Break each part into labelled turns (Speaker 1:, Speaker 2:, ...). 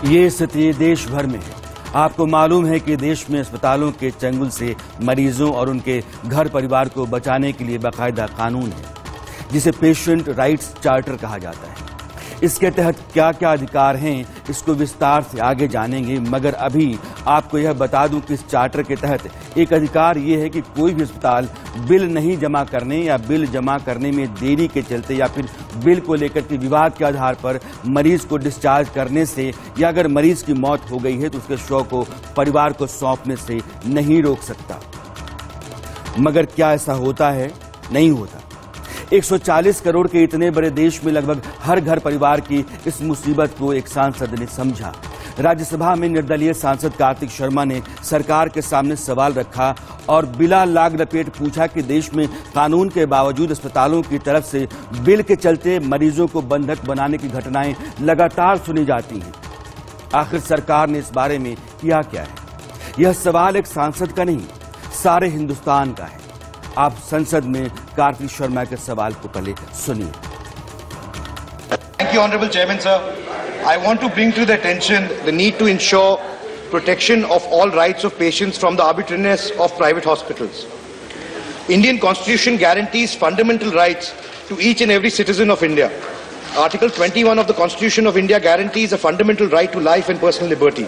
Speaker 1: ये स्थिति देश भर में है। आपको मालूम है कि देश में अस्पतालों के चंगुल से मरीजों और उनके घर परिवार को बचाने के लिए बाकायदा कानून है, जिसे पेशेंट राइट्स चार्टर कहा जाता है। इसके तहत क्या क्या अधिकार हैं, इसको विस्तार से आगे जानेंगे, मगर अभी आपको यह बता दूं कि इस चार्टर के तहत एक अधिकार ये है कि कोई भी अस्पताल बिल नहीं जमा करने या बिल जमा करने में देरी के चलते या फिर बिल को लेकर के विवाद के आधार पर मरीज को डिस्चार्ज करने से या अगर मरीज की मौत हो गई है तो उसके शव को परिवार को सौंपने से नहीं रोक सकता। मगर क्या ऐसा होता है? नहीं होता। 140 करोड़ के इतने बड़े देश में लगभग हर घर परिवार की इस मुसीबत को एक सांसद ने समझा। राज्यसभा में निर्दलीय सांसद कार्तिक शर्मा ने सरकार के सामने सवाल रखा और बिला लाग लपेट पूछा कि देश में कानून के बावजूद अस्पतालों की तरफ से बिल के चलते मरीजों को बंधक बनाने की घटनाएं लगातार सुनी जाती हैं। आखिर सरकार ने इस बारे में किया क्या है? यह सवाल एक सांसद का नहीं, सारे हिंदुस्तान का है। आप संसद में कार्तिक शर्मा के सवाल को पहले सुनिए।
Speaker 2: Thank you, Honorable Chairman, sir. I want to bring to the attention the need to ensure protection of all rights of patients from the arbitrariness of private hospitals. Indian Constitution guarantees fundamental rights to each and every citizen of India. Article 21 of the Constitution of India guarantees a fundamental right to life and personal liberty.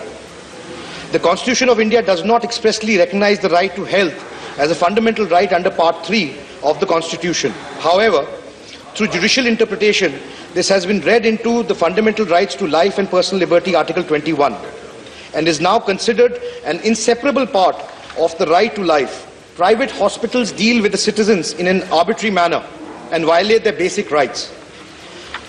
Speaker 2: The Constitution of India does not expressly recognize the right to health as a fundamental right under Part 3 of the Constitution. However, through judicial interpretation, this has been read into the fundamental rights to life and personal liberty, Article 21, and is now considered an inseparable part of the right to life. Private hospitals deal with the citizens in an arbitrary manner and violate their basic rights.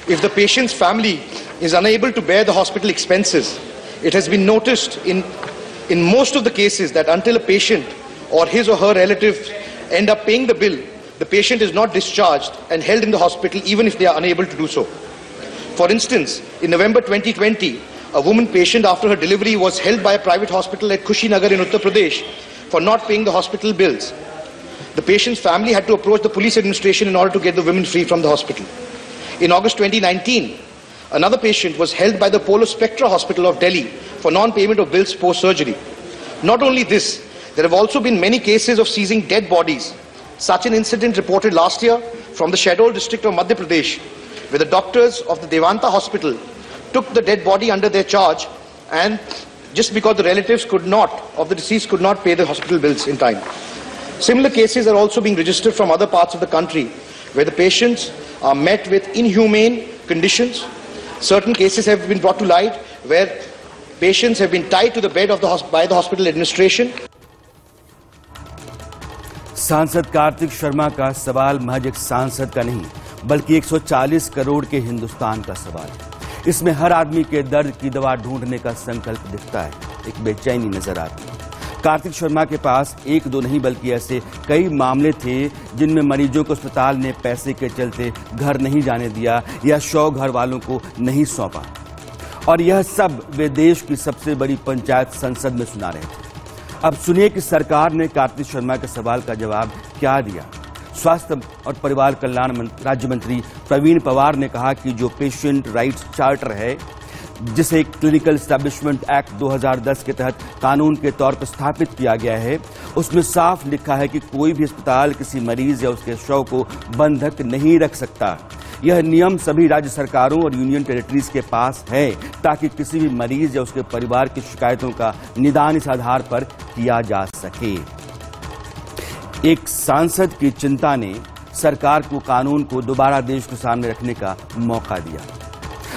Speaker 2: If the patient's family is unable to bear the hospital expenses, it has been noticed in most of the cases that until a patient or his or her relatives end up paying the bill, the patient is not discharged and held in the hospital even if they are unable to do so. For instance, in November 2020, a woman patient after her delivery was held by a private hospital at Kushinagar in Uttar Pradesh for not paying the hospital bills. The patient's family had to approach the police administration in order to get the women free from the hospital. In August 2019, another patient was held by the Polo Spectra Hospital of Delhi for non-payment of bills post-surgery. Not only this, there have also been many cases of seizing dead bodies. Such an incident reported last year from the Shahdol district of Madhya Pradesh, where the doctors of the Devanta hospital took the dead body under their charge, and just because the relatives of the deceased could not pay the hospital bills in time. Similar cases are also being registered from other parts of the country, where the patients are met with inhumane conditions. Certain cases have been brought to light where patients have been tied to the bed by the hospital administration.
Speaker 1: सांसद कार्तिक शर्मा का सवाल महज एक सांसद का नहीं, बल्कि 140 करोड़ के हिंदुस्तान का सवाल है। इसमें हर आदमी के दर्द की दवा ढूंढने का संकल्प दिखता है, एक बेचैनी नजर आती है। कार्तिक शर्मा के पास एक दो नहीं बल्कि ऐसे कई मामले थे जिनमें मरीजों को अस्पताल ने पैसे के चलते घर नहीं जाने दिया या शव घर वालों को नहीं सौंपा, और यह सब वे देश की सबसे बड़ी पंचायत संसद में सुना रहे थे। अब सुनिए कि सरकार ने कार्तिक शर्मा के सवाल का जवाब क्या दिया। स्वास्थ्य और परिवार कल्याण राज्य मंत्री प्रवीण पवार ने कहा कि जो पेशेंट राइट्स चार्टर है, जिसे क्लिनिकल एस्टैब्लिशमेंट एक्ट 2010 के तहत कानून के तौर पर स्थापित किया गया है, उसमें साफ लिखा है कि कोई भी अस्पताल किसी मरीज या उसके शव को बंधक नहीं रख सकता। यह नियम सभी राज्य सरकारों और यूनियन टेरिटरीज के पास है ताकि किसी भी मरीज या उसके परिवार की शिकायतों का निदान इस आधार पर किया जा सके। एक सांसद की चिंता ने सरकार को कानून को दोबारा देश के सामने रखने का मौका दिया।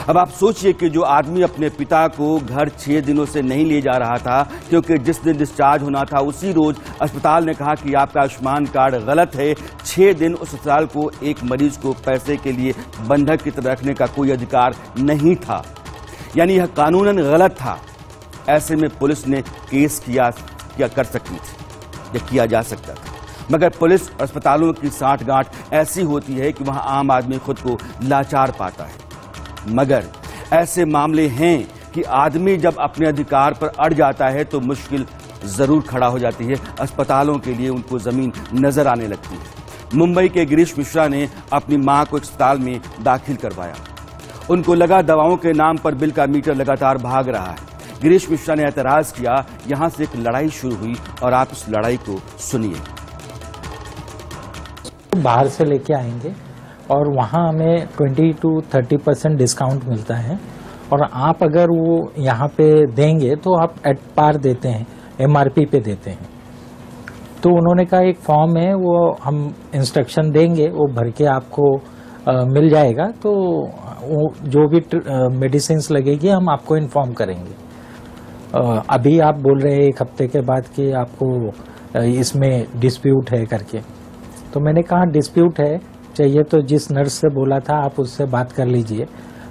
Speaker 1: अब आप सोचिए कि जो आदमी अपने पिता को घर 6 दिनों से नहीं ले जा रहा था क्योंकि जिस दिन डिस्चार्ज होना था उसी रोज अस्पताल ने कहा कि आपका आयुष्मान कार्ड गलत है, 6 दिन उस अस्पताल को एक मरीज को पैसे के लिए बंधक की तरह रखने का कोई अधिकार नहीं था, यानी यह कानूनन गलत था। ऐसे में पुलिस ने केस किया कर सकती थी या किया जा सकता था, मगर पुलिस अस्पतालों की साठगांठ ऐसी होती है कि वहां आम आदमी खुद को लाचार पाता है। मगर ऐसे मामले हैं कि आदमी जब अपने अधिकार पर अड़ जाता है तो मुश्किल जरूर खड़ा हो जाती है, अस्पतालों के लिए उनको जमीन नजर आने लगती है। मुंबई के गिरीश मिश्रा ने अपनी मां को अस्पताल में दाखिल करवाया। उनको लगा दवाओं के नाम पर बिल का मीटर लगातार भाग रहा है। गिरीश मिश्रा ने एतराज किया, यहां से एक लड़ाई शुरू हुई और आप इस लड़ाई को सुनिए।
Speaker 3: बाहर से लेके आएंगे और वहाँ हमें 20 to 30% डिस्काउंट मिलता है, और आप अगर वो यहाँ पे देंगे तो आप एट पार देते हैं, MRP पे देते हैं। तो उन्होंने कहा एक फॉर्म है, वो हम इंस्ट्रक्शन देंगे, वो भर के आपको मिल जाएगा, तो वो जो भी मेडिसिन्स लगेगी हम आपको इन्फॉर्म करेंगे। अभी आप बोल रहे हैं एक हफ्ते के बाद कि आपको इसमें डिस्प्यूट है करके, तो मैंने कहा डिस्प्यूट है, चाहिए तो जिस नर्स से बोला था आप उससे बात कर लीजिए।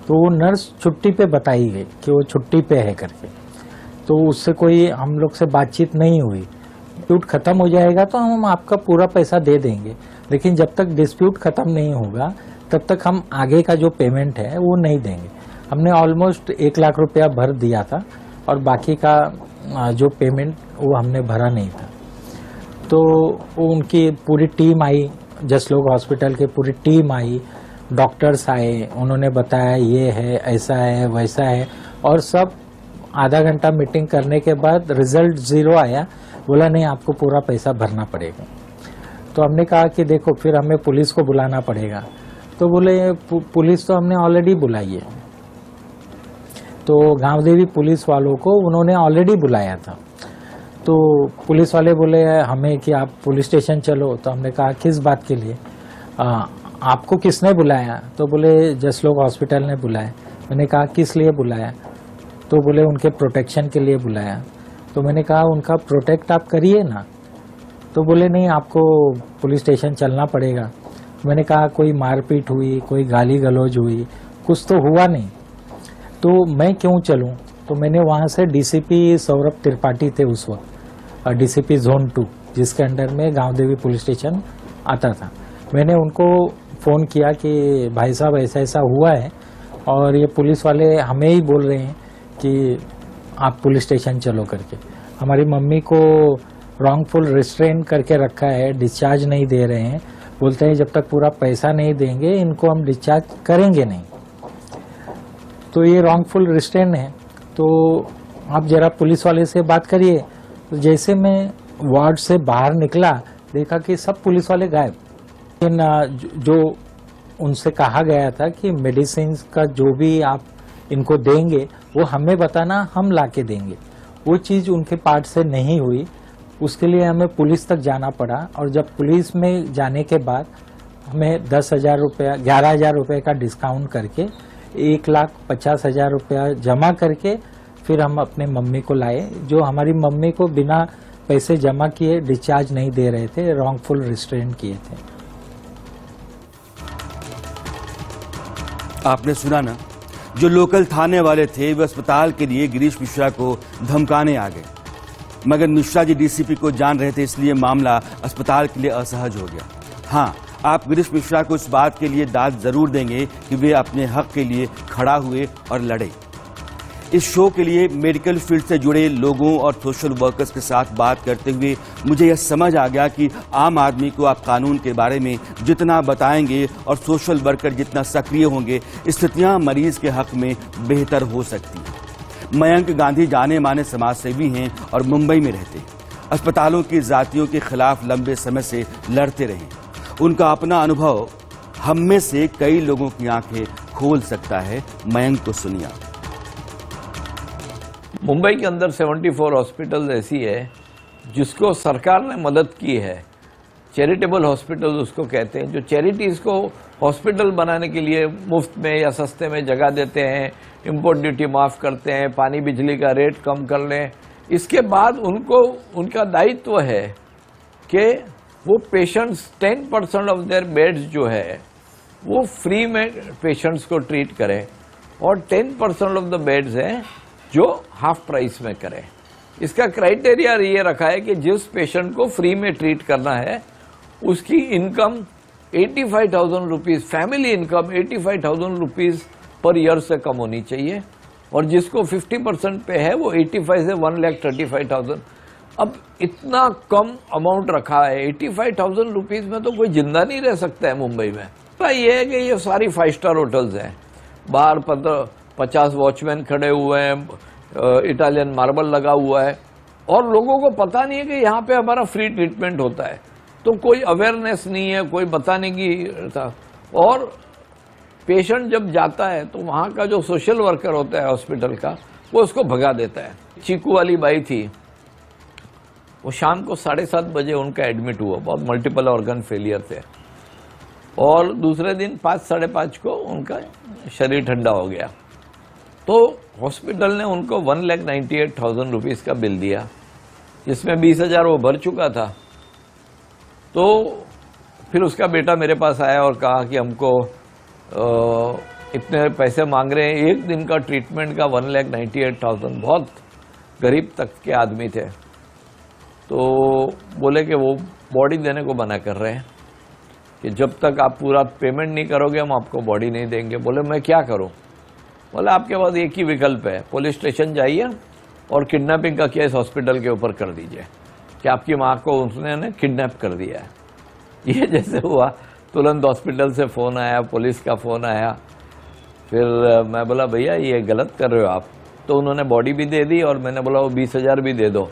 Speaker 3: तो वो नर्स छुट्टी पे बताई गई कि वो छुट्टी पे है करके, तो उससे कोई हम लोग से बातचीत नहीं हुई। डिस्प्यूट खत्म हो जाएगा तो हम आपका पूरा पैसा दे देंगे, लेकिन जब तक डिस्प्यूट खत्म नहीं होगा तब तक हम आगे का जो पेमेंट है वो नहीं देंगे। हमने ऑलमोस्ट 1 लाख रुपया भर दिया था और बाकी का जो पेमेंट वो हमने भरा नहीं था। तो उनकी पूरी टीम आई, जसलोक हॉस्पिटल की पूरी टीम आई, डॉक्टर्स आए, उन्होंने बताया ये है, ऐसा है, वैसा है, और सब आधा घंटा मीटिंग करने के बाद रिजल्ट 0 आया। बोला नहीं, आपको पूरा पैसा भरना पड़ेगा। तो हमने कहा कि देखो फिर हमें पुलिस को बुलाना पड़ेगा। तो बोले पुलिस तो हमने ऑलरेडी बुलाई है। तो गांव देवी पुलिस वालों को उन्होंने ऑलरेडी बुलाया था। तो पुलिस वाले बोले हमें कि आप पुलिस स्टेशन चलो। तो हमने कहा किस बात के लिए, आपको किसने बुलाया? तो बोले जसलोक हॉस्पिटल ने बुलाया। मैंने कहा किस लिए बुलाया? तो बोले उनके प्रोटेक्शन के लिए बुलाया। तो मैंने कहा उनका प्रोटेक्ट आप करिए ना। तो बोले नहीं, आपको पुलिस स्टेशन चलना पड़ेगा। मैंने कहा कोई मारपीट हुई, कोई गाली गलौज हुई, कुछ तो हुआ नहीं, तो मैं क्यों चलूं? तो मैंने वहाँ से डीसीपी सौरभ त्रिपाठी थे उस वक्त, डीसीपी जोन 2, जिसके अंडर में गांव देवी पुलिस स्टेशन आता था। मैंने उनको फ़ोन किया कि भाई साहब ऐसा ऐसा हुआ है और ये पुलिस वाले हमें ही बोल रहे हैं कि आप पुलिस स्टेशन चलो करके। हमारी मम्मी को रॉन्गफुल रिस्ट्रेन करके रखा है, डिस्चार्ज नहीं दे रहे हैं। बोलते हैं जब तक पूरा पैसा नहीं देंगे इनको हम डिस्चार्ज करेंगे नहीं। तो ये रॉन्गफुल रिस्ट्रेन है, तो आप जरा पुलिस वाले से बात करिए। तो जैसे मैं वार्ड से बाहर निकला, देखा कि सब पुलिस वाले गायब। लेकिन जो उनसे कहा गया था कि मेडिसिन का जो भी आप इनको देंगे वो हमें बताना, हम लाके देंगे, वो चीज़ उनके पार्ट से नहीं हुई। उसके लिए हमें पुलिस तक जाना पड़ा, और जब पुलिस में जाने के बाद हमें 10,000 रुपया, 11,000 रुपये का डिस्काउंट करके 1,50,000 रुपया जमा करके फिर हम अपने मम्मी को लाए, जो हमारी मम्मी को बिना पैसे जमा किए डिस्चार्ज नहीं दे रहे थे, रॉन्गफुल रिस्ट्रेन किए थे।
Speaker 1: आपने सुना ना, जो लोकल थाने वाले थे वे अस्पताल के लिए गिरीश मिश्रा को धमकाने आ गए, मगर मिश्रा जी डीसीपी को जान रहे थे, इसलिए मामला अस्पताल के लिए असहज हो गया। हाँ, आप गिरीश मिश्रा को इस बात के लिए दाद जरूर देंगे कि वे अपने हक के लिए खड़ा हुए और लड़े। इस शो के लिए मेडिकल फील्ड से जुड़े लोगों और सोशल वर्कर्स के साथ बात करते हुए मुझे यह समझ आ गया कि आम आदमी को आप कानून के बारे में जितना बताएंगे और सोशल वर्कर जितना सक्रिय होंगे, स्थितियां मरीज के हक में बेहतर हो सकती हैं। मयंक गांधी जाने माने समाजसेवी हैं और मुंबई में रहते हैं। अस्पतालों की जातियों के खिलाफ लंबे समय से लड़ते रहे। उनका अपना अनुभव हम में से कई लोगों की आंखें खोल सकता है। मयंक को सुनिए।
Speaker 4: मुंबई के अंदर 74 हॉस्पिटल ऐसी है जिसको सरकार ने मदद की है। चैरिटेबल हॉस्पिटल उसको कहते हैं, जो चैरिटीज को हॉस्पिटल बनाने के लिए मुफ्त में या सस्ते में जगह देते हैं, इंपोर्ट ड्यूटी माफ करते हैं, पानी बिजली का रेट कम कर लें। इसके बाद उनको उनका दायित्व है कि वो पेशेंट्स 10% ऑफ देयर बेड्स जो है वो फ्री में पेशेंट्स को ट्रीट करें, और 10% ऑफ द बेड्स हैं जो हाफ प्राइस में करें। इसका क्राइटेरिया ये रखा है कि जिस पेशेंट को फ्री में ट्रीट करना है उसकी income 85,000 rupees, family income 85,000 rupees per year से कम होनी चाहिए, और जिसको 50% पे है वो 85 से 1,35,000। अब इतना कम अमाउंट रखा है, 85,000 रुपीज में तो कोई जिंदा नहीं रह सकता है मुंबई में। तो ये है कि ये सारी 5 स्टार होटल्स हैं, बाहर 50 वॉचमैन खड़े हुए हैं, इटालियन मार्बल लगा हुआ है, और लोगों को पता नहीं है कि यहाँ पे हमारा फ्री ट्रीटमेंट होता है। तो कोई अवेयरनेस नहीं है, कोई बताने की था। और पेशेंट जब जाता है तो वहाँ का जो सोशल वर्कर होता है हॉस्पिटल का, वो उसको भगा देता है। चीकू वाली बाई थी, वो शाम को 7:30 बजे उनका एडमिट हुआ, बहुत मल्टीपल ऑर्गन फेलियर थे, और दूसरे दिन 5, 5:30 को उनका शरीर ठंडा हो गया। तो हॉस्पिटल ने उनको 1,98,000 रुपीज़ का बिल दिया, जिसमें 20,000 वो भर चुका था। तो फिर उसका बेटा मेरे पास आया और कहा कि हमको इतने पैसे मांग रहे हैं, एक दिन का ट्रीटमेंट का 1,98,000, बहुत गरीब तक के आदमी थे। तो बोले कि वो बॉडी देने को मना कर रहे हैं, कि जब तक आप पूरा पेमेंट नहीं करोगे हम आपको बॉडी नहीं देंगे। बोले मैं क्या करूं? बोले आपके पास एक ही विकल्प है, पुलिस स्टेशन जाइए और किडनैपिंग का केस हॉस्पिटल के ऊपर कर दीजिए कि आपकी माँ को उसने किडनैप कर दिया है। ये जैसे हुआ, तुरंत हॉस्पिटल से फ़ोन आया, पुलिस का फ़ोन आया। फिर मैं बोला भैया ये गलत कर रहे हो आप। तो उन्होंने बॉडी भी दे दी और मैंने बोला वो 20,000 भी दे दो।